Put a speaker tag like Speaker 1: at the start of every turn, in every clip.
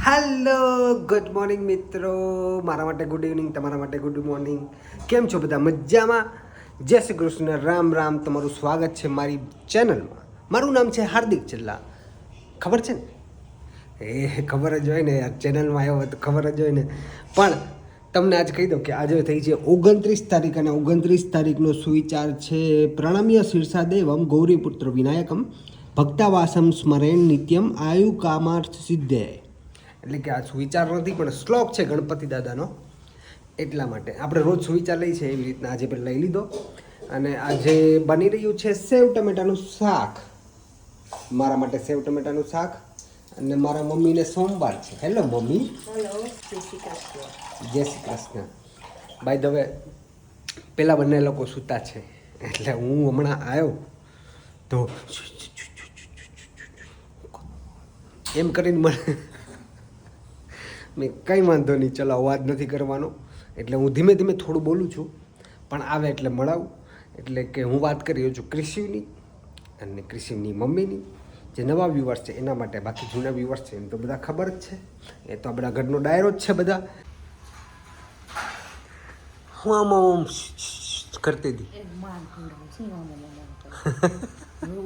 Speaker 1: Hello good morning મિત્રો, મારા માટે ગુડ ઇવનિંગ, તમારા માટે ગુડ મોર્નિંગ. કેમ છો બધા? મજામાં? જય શ્રી કૃષ્ણ, રામ રામ. તમારું સ્વાગત છે મારી ચેનલમાં. મારું નામ છે હાર્દિક ચલ્લા. ખબર છે ને? એ ખબર જ હોય ને યાર, ચેનલમાં આવ્યો તો ખબર જ હોય ને. પણ તમને આજ કહી દઉં કે આજે થઈ છે 29 તારીખ, અને 29 તારીખનો સુવિચાર છે પ્રણમ્ય શીર્ષાદેવમ ગૌરીપુત્ર વિનાયકમ ભક્તાવાસમ સ્મરેણ નિત્યમ આયુ કામાર્થ સિદ્ધે. એટલે કે આ સુવિચાર નથી પણ શ્લોક છે ગણપતિ દાદાનો, એટલા માટે આપણે રોજ સુવિચાર લઈએ છીએ એવી રીતના આજે પણ લઈ લીધો. અને આજે બની રહ્યું છે સેવ ટમેટાનું શાક. મારા માટે સેવ ટમેટાનું શાક, અને મારા મમ્મીને સોમવાર છે. Hello mummy.
Speaker 2: હેલો, જય શ્રી કૃષ્ણ.
Speaker 1: જય Shri Krishna. By the way, પેલા બંને લોકો સૂતા છે એટલે હું હમણાં આવ્યો તો એમ કરીને મેં કંઈ વાંધો નહીં, ચલો અવાજ નથી કરવાનો, એટલે હું ધીમે ધીમે થોડું બોલું છું, પણ આવે એટલે મળાવું. એટલે કે હું વાત કરી રહ્યો છું ક્રિશિવની અને ક્રિશિવની મમ્મીની. જે નવા વ્યુઅર્સ છે એના માટે, બાકી જૂના વ્યુઅર્સ છે એમ તો બધા ખબર જ છે, એ તો આપણા ઘરનો ડાયરો જ છે બધા. હું આમ કરતી હતી.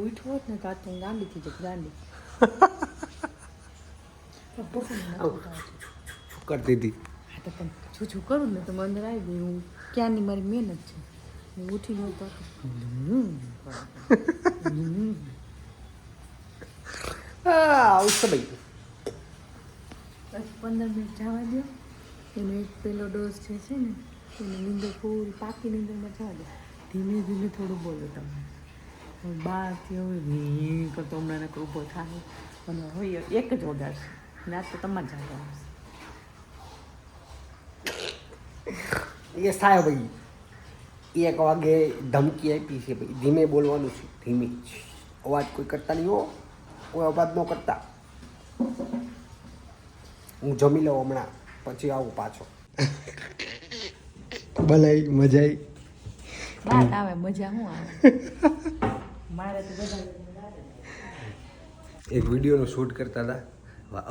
Speaker 2: ઉઠવો જ ને તો હું ગાંડી થઈ જાય, ગાંડી
Speaker 1: કરતી હતી.
Speaker 2: હા તો પણ છું કરું ને તો મને અંદર આવી ગઈ. હું ક્યાંની મારી મહેનત છે. હું ઉઠી ગયો તો
Speaker 1: આવશે ભાઈ.
Speaker 2: પછી 15 મિનિટ જવા દો. એનો એક પેલો ડોઝ જે છે ને એની નીંદર ફૂલ પાકી નીંદરમાં જવા દો. ધીમે ધીમે થોડું બોલો તમે. બહારથી હવે કરતો હમણાં ઊભો થાય અને હોય એક જ વગાડશે ને આજ તો તમારે જ આવશે.
Speaker 1: એ સાહેબ ભાઈ 1 વાગે ધમકી આપી છે ભાઈ, ધીમે બોલવાનું છે, ધીમે અવાજ કોઈ કરતા નહીં હો, કોઈ અવાજ ન કરતા. હું જમી લઉં હમણાં, પછી આવું પાછો. બનાવી મજા આવી.
Speaker 2: વાત આવે, મજા શું આવે? મારે તો બધા
Speaker 1: એક વિડીયોનું શૂટ કરતા હતા,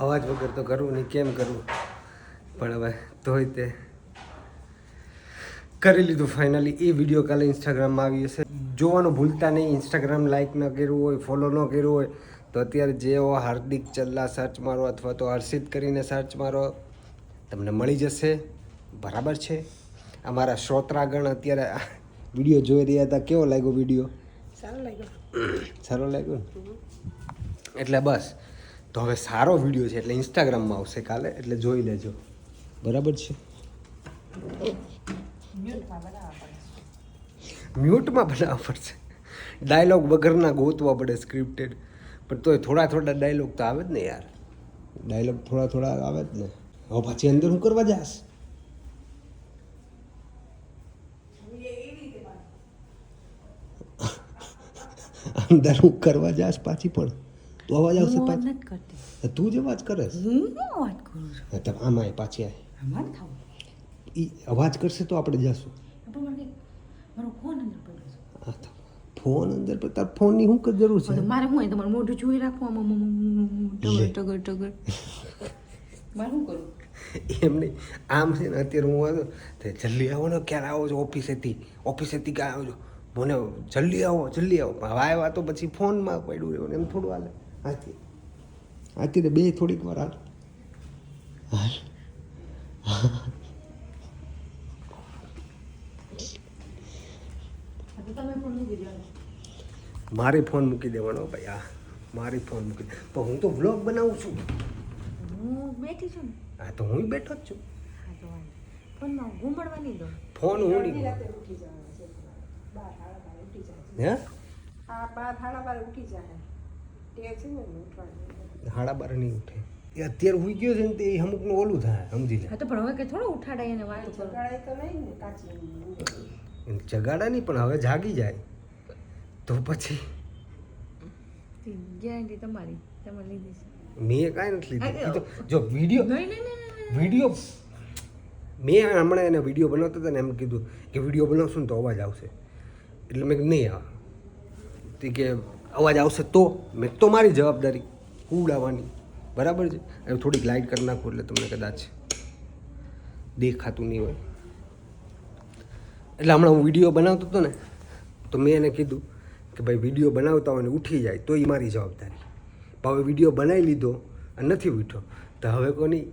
Speaker 1: અવાજ વગર તો કરવું નહીં, કેમ કરવું, પણ હવે તોય તે કરી લીધું ફાઇનલી. એ વિડીયો કાલે ઇન્સ્ટાગ્રામમાં આવી હશે, જોવાનું ભૂલતા નહીં. ઇન્સ્ટાગ્રામ લાઇક ન કર્યું હોય, ફોલો ન કર્યું હોય તો અત્યારે જેઓ હાર્દિક ચલ્લા સર્ચ મારો, અથવા તો હર્ષિત કરીને સર્ચ મારો, તમને મળી જશે. બરાબર છે? અમારા શ્રોત્રાગણ અત્યારે વિડીયો જોઈ રહ્યા હતા. કેવો લાગ્યો વિડીયો?
Speaker 2: સારો લાગ્યો.
Speaker 1: સારો લાગ્યો ને? એટલે બસ, તો હવે સારો વિડીયો છે એટલે ઇન્સ્ટાગ્રામમાં આવશે કાલે, એટલે જોઈ લેજો. બરાબર છે? મ્યુટમાં બનાવવા પડશે. ડાયલોગ વગરના ગોતવા પડે સ્ક્રિપ્ટેડ, પણ તોય થોડા થોડા ડાયલોગ તો આવે જ ને યાર. ડાયલોગ થોડા થોડા આવે જ ને. હવે પછી અંદર હું કરવા જાસ? અંદર હું કરવા જાસ પાછી? પણ તો અવાજ આવશે પાછી. તું જ અવાજ કરે છે.
Speaker 2: હું વાત કરું છું.
Speaker 1: આમાં પાછી આવે.
Speaker 2: અમારે થવું
Speaker 1: એ અવાજ કરશે તો આપણે જાશું.
Speaker 2: મારો ફોન અંદર પડ્યો છે.
Speaker 1: ફોન અંદર પર તાર ફોનની શું જરૂર છે?
Speaker 2: મારે શું હોય તમારું મોઢું જોઈ રાખવામાં ટગર ટગર ટગર મારે શું કરું?
Speaker 1: એમ નહીં, આમ છે ને અત્યારે હું આવ્યો તો જલ્દી આવો ને, ક્યારે આવો છો ઓફિસેથી ક્યાં આવો છો? મને જલ્દી આવો. હવે આવ્યા તો પછી ફોનમાં પડ્યું રહ્યું, એમ થોડું હાલે. આથી બે થોડીક વાર હાલ. મારે ફોન મૂકી દેવાનો ભાઈ. મારી ફોન મૂકી દે. પણ હું તો વ્લોગ બનાવું છું.
Speaker 2: હું બેઠી છું ને.
Speaker 1: હા તો હું બેઠો જ છું.
Speaker 2: હા તો ફોનમાં ઘૂંભળવા નહીં દો.
Speaker 1: ફોન હું નહીં. હે? 12:30 નહીં ઉઠે. એ અત્યારે હુઈ ગયો છે ને તે અમુકનું ઓલું થાય, સમજી લે.
Speaker 2: હા તો પણ હવે કે થોડો ઉઠાડાય એને વાત કરો.
Speaker 1: જગાડા નહીં, પણ હવે જાગી જાય તો પછી
Speaker 2: ગેરંટી તમારી, તમે લીધી છે.
Speaker 1: મેં કાંઈ નથી લીધું. એ તો જો વિડીયો મેં હમણાં એને વિડીયો બનાવતા હતા ને એમ કીધું કે વિડીયો બનાવશું ને તો અવાજ આવશે, એટલે મેં નહીં આવે તે કે અવાજ આવશે તો મેં તો મારી જવાબદારી ઉડાવવાની. બરાબર છે. હવે થોડીક લાઇટ કરી નાખું એટલે તમને કદાચ દેખાતું નહીં હોય. એટલે હમણાં હું વિડીયો બનાવતો હતો ને તો મેં એને કીધું કે ભાઈ વિડીયો બનાવતા હોય ને ઉઠી જાય તો એ મારી જવાબદારી. પણ હવે વિડીયો બનાવી લીધો અને નથી ઉઠ્યો તો હવે કોની,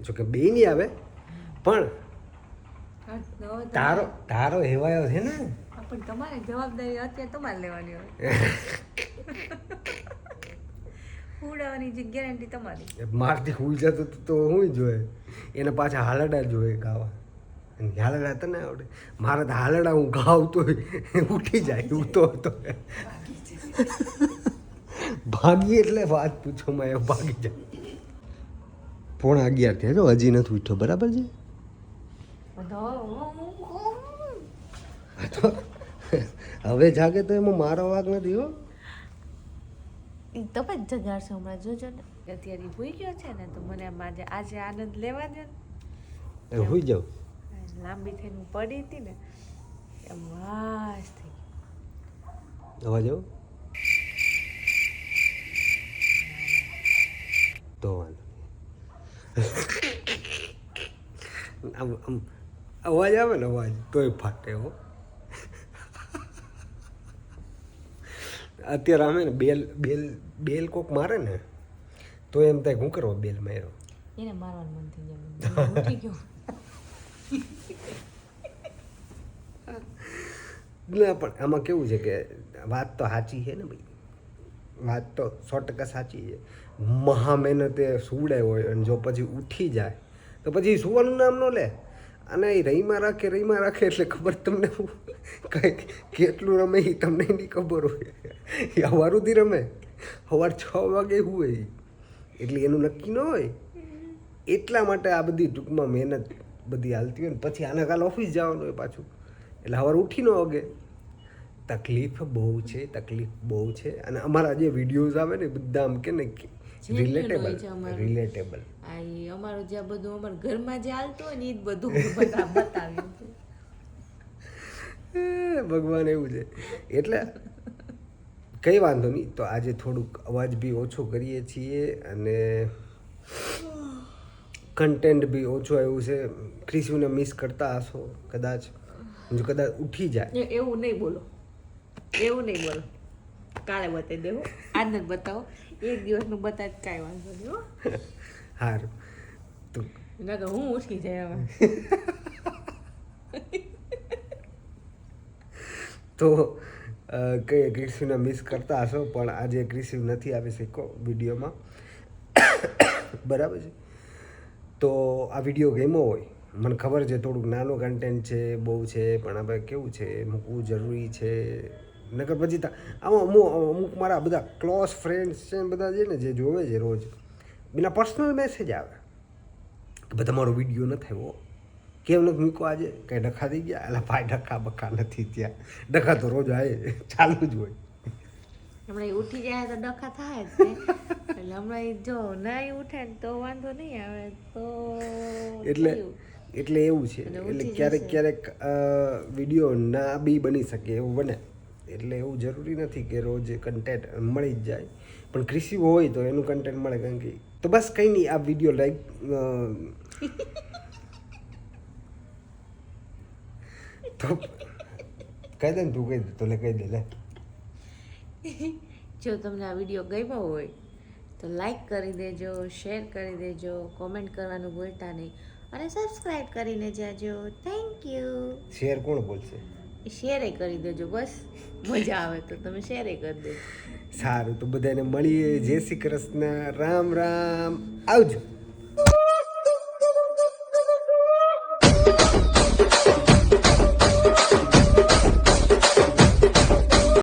Speaker 1: જો કે બે નહીં આવે પણ તારો હેવાયો છે ને.
Speaker 2: પણ તમારી જવાબદારી અત્યારે તમારે લેવાની હોય. ઉડાવવાની જે ગેરંટી તમારી.
Speaker 1: મારથી હુઈ જતો તો હું જોઈએ એને પાછા હાલડા જોઈએ ગાવા. હાલડા તને આવડે, મારા તો હાલડા હું ગાવતો ઉઠી જાય ઉઠતો હતો. ભાગી એટલે વાત પૂછો માં એ ભાગી જાય. 11:30 થયા જો હજી નથી ઉઠ્યો. બરાબર છે. હવે જાગે તો એમાં મારો વાગ નથી હો.
Speaker 2: તમે જ જગાડશો હમણાં જોજો ને. અત્યારે હોઈ ગયો છે ને તો મને આમ આજે આનંદ લેવા દે ને.
Speaker 1: હોઈ જાવ.
Speaker 2: લાંબી થઈને હું પડી હતી ને એમ વાસ થઈ
Speaker 1: અવાજ આવો તો વાંધો આમ અવાજ આવે ને અવાજ તોય ફાટે હો. અત્યારે અમે ને બેલ કોક મારે ને તો એમ થાય શું કરવા બેલ માર્યો.
Speaker 2: એને મારવાનું મન થઈ જાય. ઉઠી ગયો.
Speaker 1: ના પણ આમાં કેવું છે કે વાત તો સાચી છે ને ભાઈ, વાત તો 100% સાચી છે. મહા મહેનતે સુવડાય હોય અને જો પછી ઉઠી જાય તો પછી સુવાનું નામ ન લે. અને એ રહીમાં રાખે એટલે ખબર તમને કંઈક કેટલું રમે એ તમને નહીં ખબર હોય. એ સવારથી રમે, સવાર 6 વાગે હોય એટલે એનું નક્કી ન હોય. એટલા માટે આ બધી ટૂંકમાં મહેનત બધી હાલતી હોય ને પછી આના કાલ ઓફિસ જવાનું હોય પાછું એટલે સવારે ઉઠી ન વાગે. તકલીફ બહુ છે. અને અમારા જે વિડીયોઝ આવે ને બધા આમ કે ને રિલેટેબલ.
Speaker 2: અમારું જે બધું અમારા ઘરમાં જે હાલતું હોય ને એ જ બધું બતાવ્યું છે.
Speaker 1: ભગવાન એવું છે એટલે કંઈ વાંધો નહીં. તો આજે થોડુંક અવાજ બી ઓછો કરીએ છીએ અને કન્ટેન્ટ બી ઓછો આવ્યું છે. ક્રિશુને મિસ કરતા હશો કદાચ, જો કદાચ ઉઠી જાય.
Speaker 2: એવું નહીં બોલો. કાલે બતાવી દેવો, આજ નથી બતાવો. એક દિવસનું બતાવી કાંઈ વાંધો નહીં હો.
Speaker 1: સારું તો
Speaker 2: ના કે હું ઉઠી જાય હવે.
Speaker 1: તો કઈ ક્રિશુને મિસ કરતા હશો પણ આજે ક્રિશુ નથી આવી શક્યો વિડીયોમાં. બરાબર છે. તો આ વિડીયો ગમ્યો હોય, મને ખબર છે થોડુંક નાનો કન્ટેન્ટ છે, બહુ છે, પણ હવે કેવું છે મૂકવું જરૂરી છે. નકર પછી આમાં અમુક મારા બધા ક્લોઝ ફ્રેન્ડ્સ છે બધા છે ને જે જોવે છે રોજ, એના પર્સનલ મેસેજ આવે કે બધા તમારો વિડીયો ન થયો, કેમ નથી મૂકો આજે, કંઈ ડખા થઈ ગયા? એટલે ભાઈ ડખા બખા નથી ત્યાં, ડખા તો રોજ આવે ચાલુ જ હોય.
Speaker 2: હમણાં ઉઠી જાય તો ડખા થાય જ ને. એટલે હમણાં જો નહીં ઉઠે ને તો વાંધો નહીં આવે તો
Speaker 1: એટલે એવું છે. એટલે ક્યારેક વિડીયો ના બી બની શકે એવું બને. એટલે એવું જરૂરી નથી કે રોજ કન્ટેન્ટ મળી જ જાય, પણ ક્રિશુ હોય તો એનું કન્ટેન્ટ મળે. કારણ કે તો બસ કંઈ નહીં, આ વિડીયો લાઈક તો કહી દે ને, તું કહી દે તો કહી દે લે.
Speaker 2: જો તમને આ વિડીયો ગમ્યો હોય તો લાઈક કરી દેજો, શેર કરી દેજો, કોમેન્ટ કરવાનું ભૂલતા નહીં અને સબસ્ક્રાઈબ કરીને જાજો. Thank you.
Speaker 1: શેર કોણ બોલશે?
Speaker 2: શેરે કરી દેજો, બસ મજા આવે તો તમે શેરે કરી દેજો.
Speaker 1: સારું, તો બધાને મળીએ. જય શ્રી કૃષ્ણ, રામ રામ, આવજો.